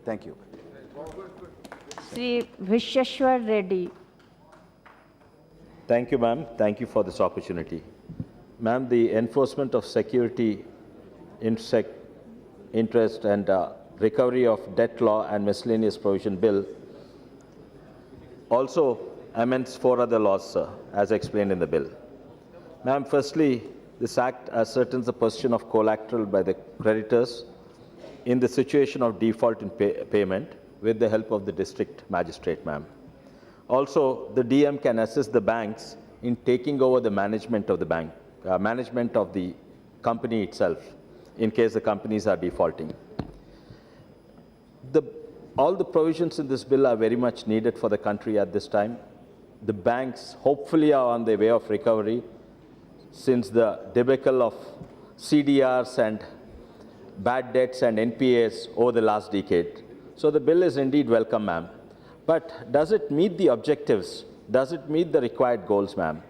Thank you. Sri Vishweshwar Reddy. Thank you, ma'am. Thank you for this opportunity. Ma'am, the Enforcement of Security, Interest and Recovery of Debt Law and Miscellaneous Provision Bill also amends 4 other laws, sir, as explained in the bill. Ma'am, firstly, this act ascertains the position of collateral by the creditors in the situation of default in payment with the help of the district magistrate, ma'am. Also, the DM can assist the banks in taking over the management of the bank, management of the company itself, in case the companies are defaulting. All the provisions in this bill are very much needed for the country at this time. The banks hopefully are on their way of recovery since the debacle of CDRs and bad debts and NPAs over the last decade. So the bill is indeed welcome, ma'am. But does it meet the objectives? Does it meet the required goals, ma'am?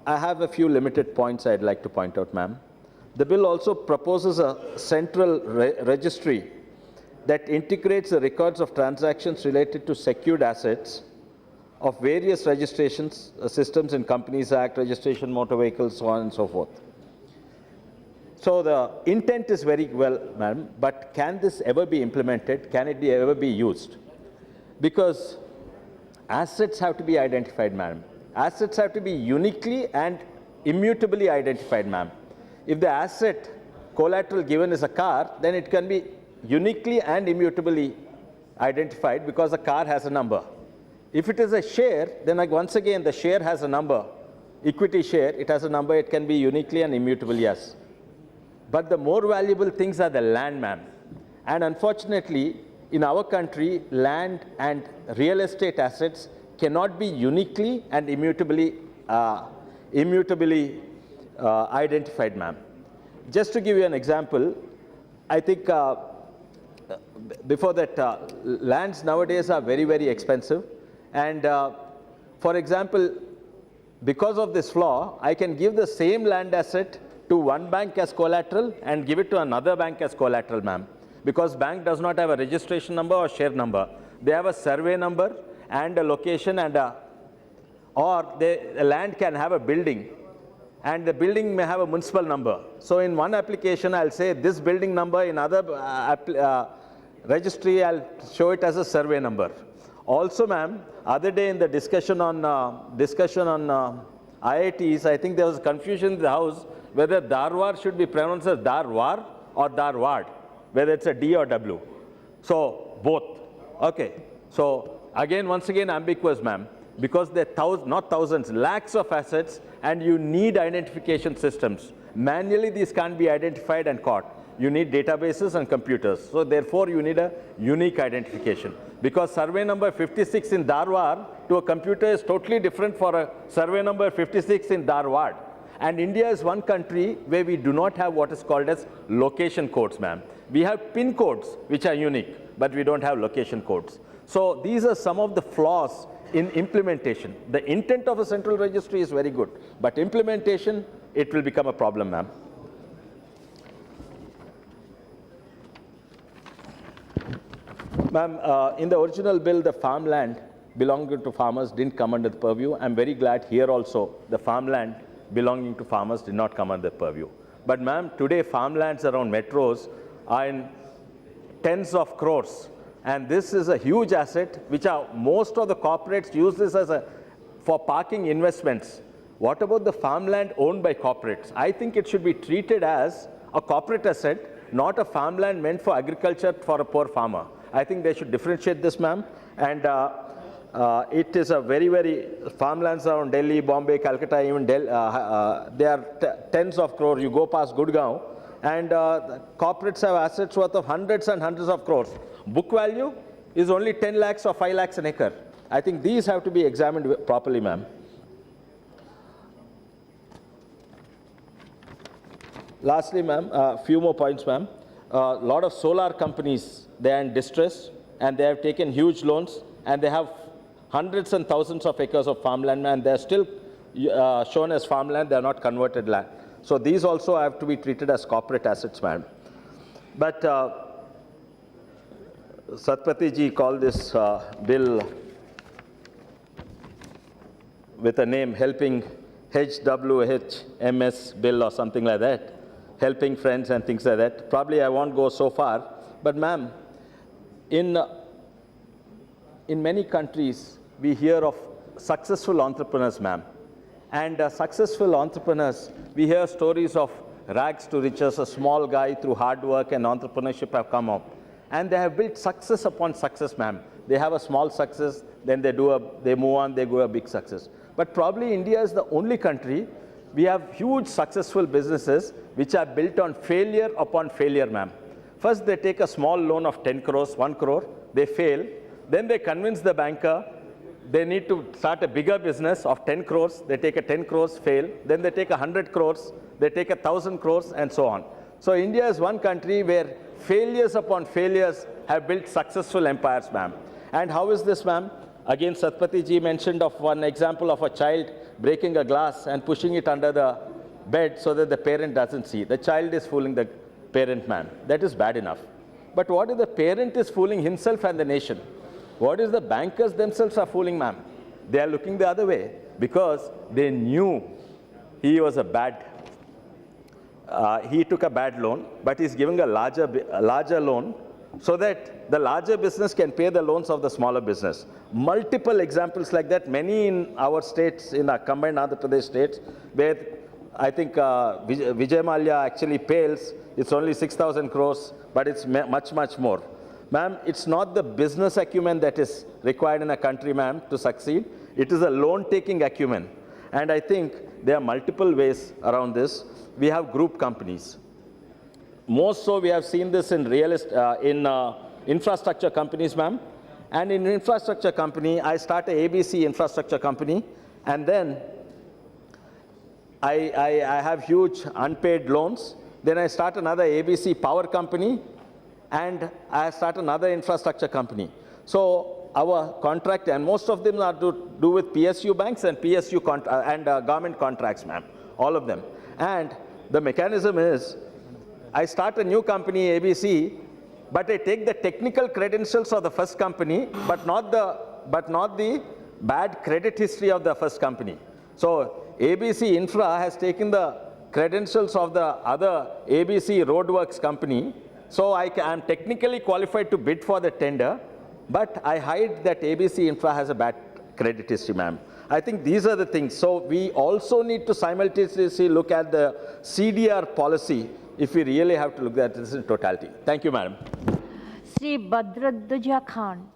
I have a few limited points I'd like to point out, ma'am. The bill also proposes a central registry that integrates the records of transactions related to secured assets of various registrations, systems in Companies Act, registration, motor vehicles, so on and so forth. So the intent is very well, madam, but can this ever be implemented? Can it ever be used? Because assets have to be identified, madam. Assets have to be uniquely and immutably identified, ma'am. If the asset collateral given is a car, then it can be uniquely and immutably identified because the car has a number. If it is a share, then once again the share has a number. Equity share, it has a number, it can be uniquely and immutably, yes. But the more valuable things are the land, ma'am. And unfortunately, in our country, land and real estate assets cannot be uniquely and immutably identified, ma'am. Just to give you an example, I think before that, lands nowadays are very, very expensive. And for example, because of this flaw, I can give the same land asset to one bank as collateral and give it to another bank as collateral, ma'am. Because bank does not have a registration number or share number. They have a survey number and a location and or the land can have a building and the building may have a municipal number. So in one application, I'll say this building number, in other registry, I'll show it as a survey number. Also, ma'am, other day in the discussion on IITs, I think there was confusion in the house whether Dharwar should be pronounced as Dharwar or Dharwad, whether it's a D or W. So both. Okay. So again, once again, ambiguous, ma'am, because there are not thousands, lakhs of assets, and you need identification systems. Manually, these can't be identified and caught. You need databases and computers. So therefore, you need a unique identification. Because survey number 56 in Dharwar to a computer is totally different for a survey number 56 in Dharwad. And India is one country where we do not have what is called as location codes, ma'am. We have PIN codes, which are unique, but we don't have location codes. So these are some of the flaws in implementation. The intent of a central registry is very good, but implementation, it will become a problem, ma'am. Ma'am, in the original bill, the farmland belonging to farmers didn't come under the purview. I'm very glad here also the farmland belonging to farmers did not come under the purview. But ma'am, today farmlands around metros are in tens of crores. And this is a huge asset, which most of the corporates use this as for parking investments. What about the farmland owned by corporates? I think it should be treated as a corporate asset, not a farmland meant for agriculture for a poor farmer. I think they should differentiate this, ma'am. And it is a very, very, farmlands around Delhi, Bombay, Calcutta, even Delhi, they are tens of crores. You go past Gurgaon, and corporates have assets worth of hundreds and hundreds of crores. Book value is only 10 lakhs or 5 lakhs an acre. I think these have to be examined properly, ma'am. Lastly, ma'am, a few more points, ma'am. A lot of solar companies, they are in distress, and they have taken huge loans, and they have hundreds and thousands of acres of farmland, and they are still shown as farmland. They are not converted land. So these also have to be treated as corporate assets, ma'am. But Satpathy ji called this bill with a name, helping HWHMS bill or something like that, helping friends and things like that. Probably I won't go so far, but ma'am, in many countries, we hear of successful entrepreneurs, ma'am. And successful entrepreneurs, we hear stories of rags to riches, a small guy through hard work and entrepreneurship have come up. And they have built success upon success, ma'am. They have a small success, then they move on, they go a big success. But probably India is the only country, we have huge successful businesses which are built on failure upon failure, ma'am. First, they take a small loan of 10 crores, 1 crore, they fail. Then they convince the banker they need to start a bigger business of 10 crores. They take a 10 crores, fail. Then they take 100 crores, they take 1,000 crores, and so on. So India is one country where failures upon failures have built successful empires, ma'am. And how is this, ma'am? Again, Satpathy ji mentioned of one example of a child breaking a glass and pushing it under the bed so that the parent doesn't see. The child is fooling the parent, ma'am. That is bad enough. But what if the parent is fooling himself and the nation? What is the bankers themselves are fooling, ma'am? They are looking the other way because they knew he was a bad, he took a bad loan, but he's giving a larger loan so that the larger business can pay the loans of the smaller business. Multiple examples like that, many in our states, in our combined Andhra Pradesh states, where I think Vijay Mallya actually pales, it's only 6,000 crores, but it's much, much more. Ma'am, it's not the business acumen that is required in a country, ma'am, to succeed. It is a loan-taking acumen. And I think there are multiple ways around this. We have group companies. Most so, we have seen this in infrastructure companies, ma'am. And in infrastructure company, I start a ABC infrastructure company, and then I have huge unpaid loans. Then I start another ABC power company, and I start another infrastructure company. So our contract, and most of them are to do with PSU banks and government contracts, ma'am, all of them. And the mechanism is, I start a new company, ABC, but I take the technical credentials of the first company, but not the bad credit history of the first company. So ABC Infra has taken the credentials of the other ABC Roadworks company. So I am technically qualified to bid for the tender, but I hide that ABC Infra has a bad credit history, ma'am. I think these are the things. So we also need to simultaneously look at the CDR policy if we really have to look at this in totality. Thank you, madam. Sri Badruddin Khan.